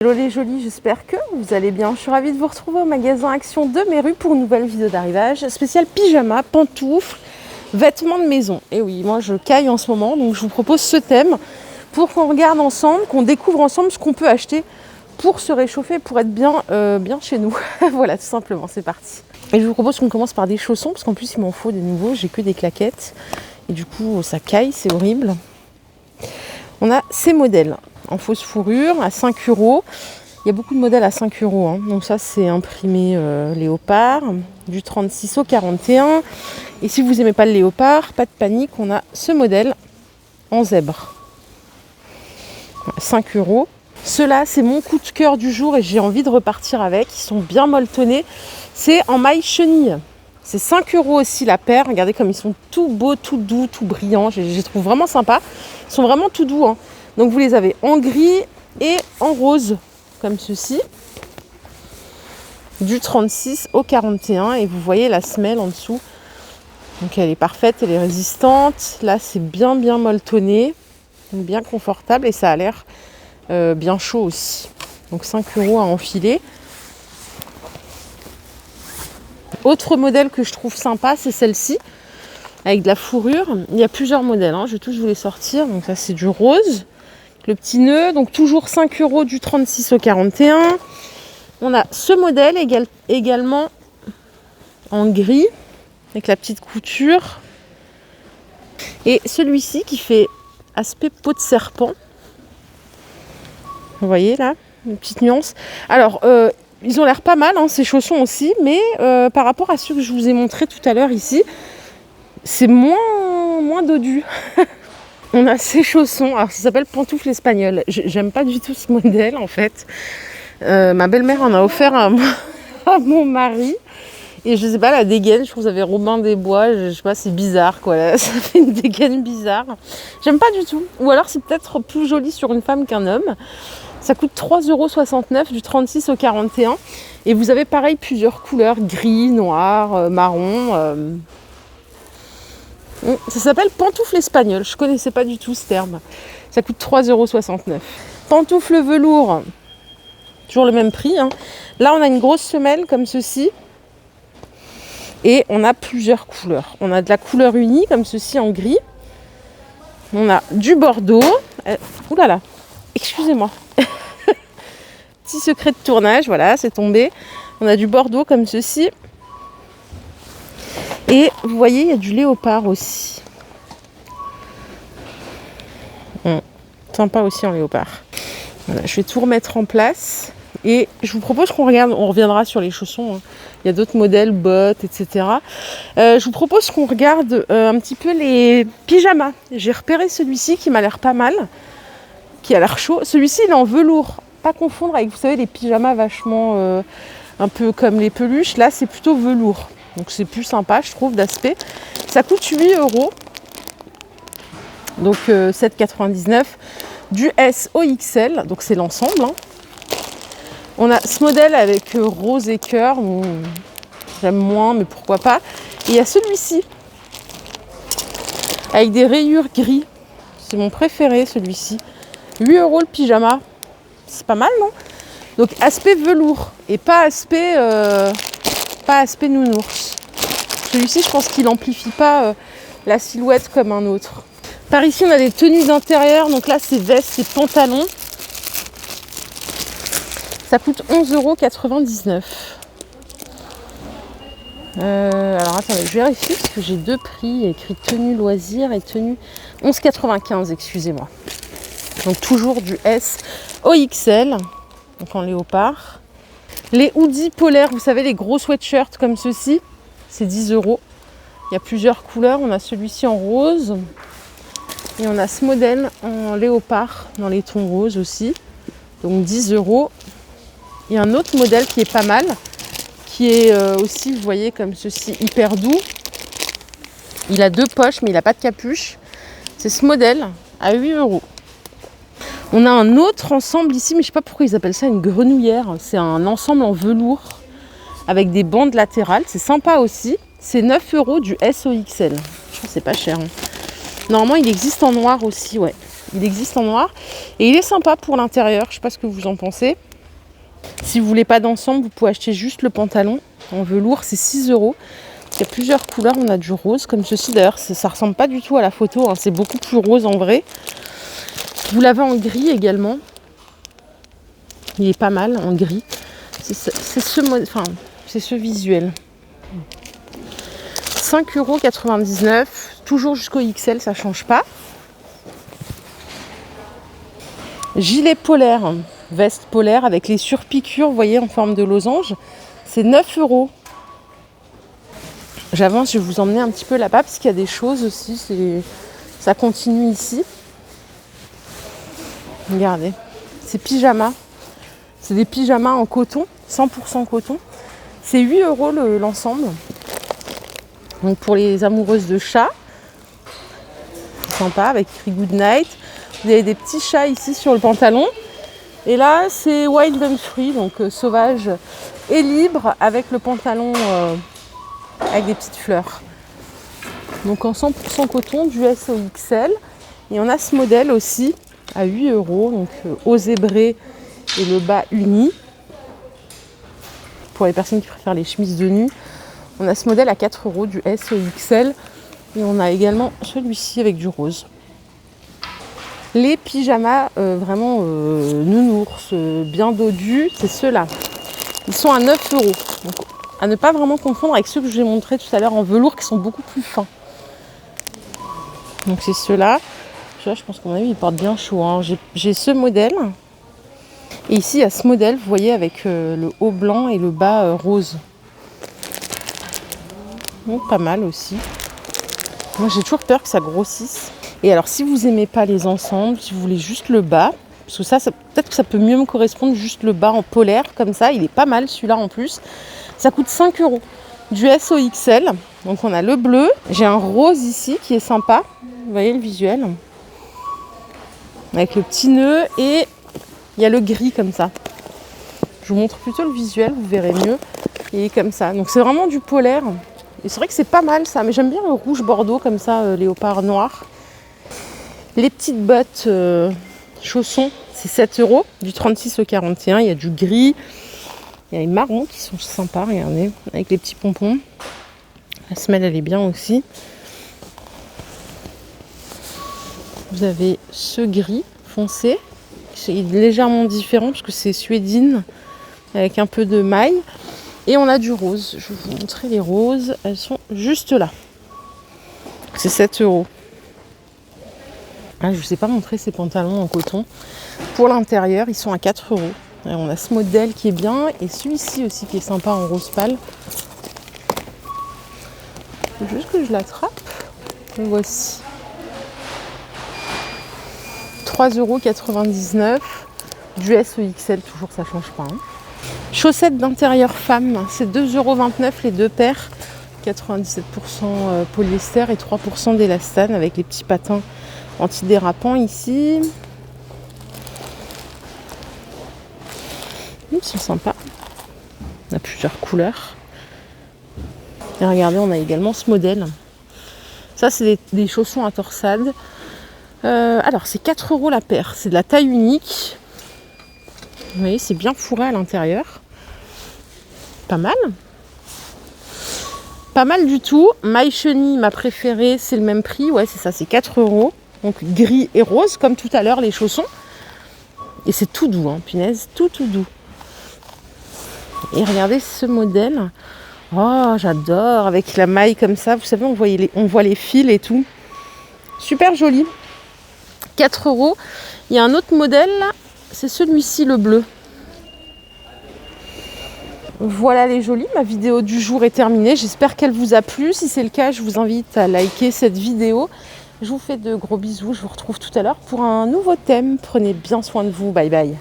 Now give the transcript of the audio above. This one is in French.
Hello les jolis, j'espère que vous allez bien. Je suis ravie de vous retrouver au magasin Action de Méru pour une nouvelle vidéo d'arrivage spéciale pyjama, pantoufles, vêtements de maison. Et oui, moi je caille en ce moment, donc je vous propose ce thème pour qu'on regarde ensemble, qu'on découvre ensemble ce qu'on peut acheter pour se réchauffer, pour être bien chez nous. Voilà, tout simplement, c'est parti. Et je vous propose qu'on commence par des chaussons, parce qu'en plus il m'en faut des nouveaux, j'ai que des claquettes. Et du coup ça caille, c'est horrible. On a ces modèles en fausse fourrure à 5 €. Il y a beaucoup de modèles à 5 €. Hein. Donc ça, c'est imprimé léopard, du 36 au 41. Et si vous n'aimez pas le léopard, pas de panique, on a ce modèle en zèbre. 5 €. Ceux-là, c'est mon coup de cœur du jour et j'ai envie de repartir avec. Ils sont bien molletonnés. C'est en maille chenille. C'est 5 € aussi la paire. Regardez comme ils sont tout beaux, tout doux, tout brillants. Je les trouve vraiment sympas. Ils sont vraiment tout doux. Hein. Donc vous les avez en gris et en rose, comme ceci. Du 36 au 41. Et vous voyez la semelle en dessous. Donc elle est parfaite, elle est résistante. Là, c'est bien molletonné. Bien confortable et ça a l'air bien chaud aussi. Donc 5 € à enfiler. Autre modèle que je trouve sympa, c'est celle-ci, avec de la fourrure. Il y a plusieurs modèles, hein. Je vais tous vous les sortir. Donc ça, c'est du rose. Le petit nœud, donc toujours 5 € du 36 au 41. On a ce modèle également en gris, avec la petite couture. Et celui-ci qui fait aspect peau de serpent. Vous voyez là, une petite nuance. Alors, ils ont l'air pas mal, hein, ces chaussons aussi, mais par rapport à ceux que je vous ai montrés tout à l'heure ici, c'est moins dodu. On a ces chaussons, alors ça s'appelle pantoufles espagnoles. J'aime pas du tout ce modèle en fait. Ma belle-mère en a offert à mon mari. Et je sais pas, la dégaine, je trouve que ça fait Robin des Bois, je sais pas, c'est bizarre quoi. Là, ça fait une dégaine bizarre. J'aime pas du tout. Ou alors c'est peut-être plus joli sur une femme qu'un homme. Ça coûte 3,69 € du 36 au 41. Et vous avez pareil plusieurs couleurs, gris, noir, marron. Ça s'appelle pantoufles espagnoles. Je connaissais pas du tout ce terme. Ça coûte 3,69 €. Pantoufles velours, toujours le même prix. Hein. Là, on a une grosse semelle comme ceci. Et on a plusieurs couleurs. On a de la couleur unie, comme ceci en gris. On a du bordeaux. Ouh là là, excusez-moi. Petit secret de tournage, voilà, c'est tombé. On a du bordeaux comme ceci. Et vous voyez, il y a du léopard aussi. Sympa aussi en léopard. Voilà, je vais tout remettre en place. Et je vous propose qu'on regarde, on reviendra sur les chaussons. Hein. Il y a d'autres modèles, bottes, etc. Je vous propose qu'on regarde un petit peu les pyjamas. J'ai repéré celui-ci qui m'a l'air pas mal, qui a l'air chaud. Celui-ci, il est en velours. Pas confondre avec, vous savez, les pyjamas vachement un peu comme les peluches. Là, c'est plutôt velours. Donc c'est plus sympa, je trouve, d'aspect. Ça coûte 8 €. Donc 7,99 €. Du S au XL. Donc c'est l'ensemble. Hein. On a ce modèle avec rose et cœur. J'aime moins, mais pourquoi pas. Et il y a celui-ci. Avec des rayures gris. C'est mon préféré, celui-ci. 8 € le pyjama. C'est pas mal, non? Donc aspect velours. Et pas aspect nounours. Celui-ci, je pense qu'il n'amplifie pas la silhouette comme un autre. Par ici, on a des tenues d'intérieur. Donc là, c'est veste et pantalon. Ça coûte 11,99 €. Alors attendez, je vérifie parce que j'ai deux prix. Il y a écrit tenue loisir et tenue 11,95 €, excusez-moi. Donc toujours du S au XL, donc en léopard. Les hoodies polaires, vous savez, les gros sweatshirts comme ceci, c'est 10 €. Il y a plusieurs couleurs. On a celui-ci en rose. Et on a ce modèle en léopard, dans les tons roses aussi. Donc 10 €. Il y a un autre modèle qui est pas mal, qui est aussi, vous voyez, comme ceci, hyper doux. Il a deux poches, mais il n'a pas de capuche. C'est ce modèle, à 8 €. On a un autre ensemble ici, mais je ne sais pas pourquoi ils appellent ça une grenouillère. C'est un ensemble en velours, avec des bandes latérales. C'est sympa aussi. C'est 9 € du S au XL. Je pense que c'est pas cher. Hein. Normalement, il existe en noir aussi, ouais. Il existe en noir. Et il est sympa pour l'intérieur. Je ne sais pas ce que vous en pensez. Si vous voulez pas d'ensemble, vous pouvez acheter juste le pantalon en velours, c'est 6 €. Il y a plusieurs couleurs, on a du rose comme ceci. D'ailleurs, ça ressemble pas du tout à la photo, hein. C'est beaucoup plus rose en vrai. Vous l'avez en gris également. Il est pas mal en gris. C'est ce visuel. 5,99 €, toujours jusqu'au XL, ça change pas. Gilet polaire, veste polaire avec les surpiqûres, vous voyez, en forme de losange. C'est 9 €. J'avance, je vais vous emmener un petit peu là-bas parce qu'il y a des choses aussi. Ça continue ici. Regardez, c'est pyjamas. C'est des pyjamas en coton, 100% coton. C'est 8 € l'ensemble. Donc pour les amoureuses de chats, c'est sympa avec écrit Good Night. Vous avez des petits chats ici sur le pantalon. Et là, c'est Wild and Free, donc sauvage et libre avec le pantalon avec des petites fleurs. Donc en 100% coton, du S au XL. Et on a ce modèle aussi à 8 €, donc au zébré et le bas uni. Pour les personnes qui préfèrent les chemises de nuit. On a ce modèle à 4 € du S au XL. Et on a également celui-ci avec du rose. Les pyjamas vraiment nounours, bien dodus, c'est ceux-là. Ils sont à 9 €. Donc, à ne pas vraiment confondre avec ceux que je vous ai montrés tout à l'heure en velours qui sont beaucoup plus fins. Donc c'est ceux-là. Je pense qu'à mon avis, ils portent bien chaud, hein. J'ai ce modèle. Et ici, il y a ce modèle, vous voyez, avec le haut blanc et le bas rose. Donc pas mal aussi. Moi, j'ai toujours peur que ça grossisse. Et alors, si vous n'aimez pas les ensembles, si vous voulez juste le bas, parce que ça peut-être que ça peut mieux me correspondre, juste le bas en polaire, comme ça. Il est pas mal, celui-là, en plus. Ça coûte 5 €. Du S au XL. Donc, on a le bleu. J'ai un rose ici qui est sympa. Vous voyez le visuel. Avec le petit nœud. Et il y a le gris, comme ça. Je vous montre plutôt le visuel, vous verrez mieux. Et comme ça. Donc, c'est vraiment du polaire. Et c'est vrai que c'est pas mal, ça. Mais j'aime bien le rouge bordeaux, comme ça, léopard noir. Les petites bottes chaussons, c'est 7 €, du 36 au 41. Il y a du gris, il y a les marrons qui sont sympas, regardez, avec les petits pompons. La semelle, elle est bien aussi. Vous avez ce gris foncé, c'est légèrement différent parce que c'est suédine, avec un peu de maille. Et on a du rose. Je vais vous montrer les roses, elles sont juste là. C'est 7 €. Ah, je ne vous ai pas montré ces pantalons en coton. Pour l'intérieur, ils sont à 4 €. Et on a ce modèle qui est bien et celui-ci aussi qui est sympa en rose pâle. Il faut juste que je l'attrape. Le voici. 3,99 €. Du S au XL, toujours ça ne change pas. Hein. Chaussettes d'intérieur femme, c'est 2,29 € les deux paires. 97% polyester et 3% d'élastane avec les petits patins antidérapants ici. Ils sont sympas. On a plusieurs couleurs. Et regardez, on a également ce modèle. Ça, c'est des chaussons à torsade. Alors, c'est 4 € la paire. C'est de la taille unique. Vous voyez, c'est bien fourré à l'intérieur. Pas mal. Pas mal du tout. Maille chenille, ma préférée, c'est le même prix. Ouais, c'est ça, c'est 4 €. Donc gris et rose, comme tout à l'heure, les chaussons. Et c'est tout doux, hein, punaise, tout doux. Et regardez ce modèle. Oh, j'adore, avec la maille comme ça. Vous savez, on voit les fils et tout. Super joli. 4 €. Il y a un autre modèle, c'est celui-ci, le bleu. Voilà les jolis, ma vidéo du jour est terminée. J'espère qu'elle vous a plu. Si c'est le cas, je vous invite à liker cette vidéo. Je vous fais de gros bisous. Je vous retrouve tout à l'heure pour un nouveau thème. Prenez bien soin de vous. Bye bye.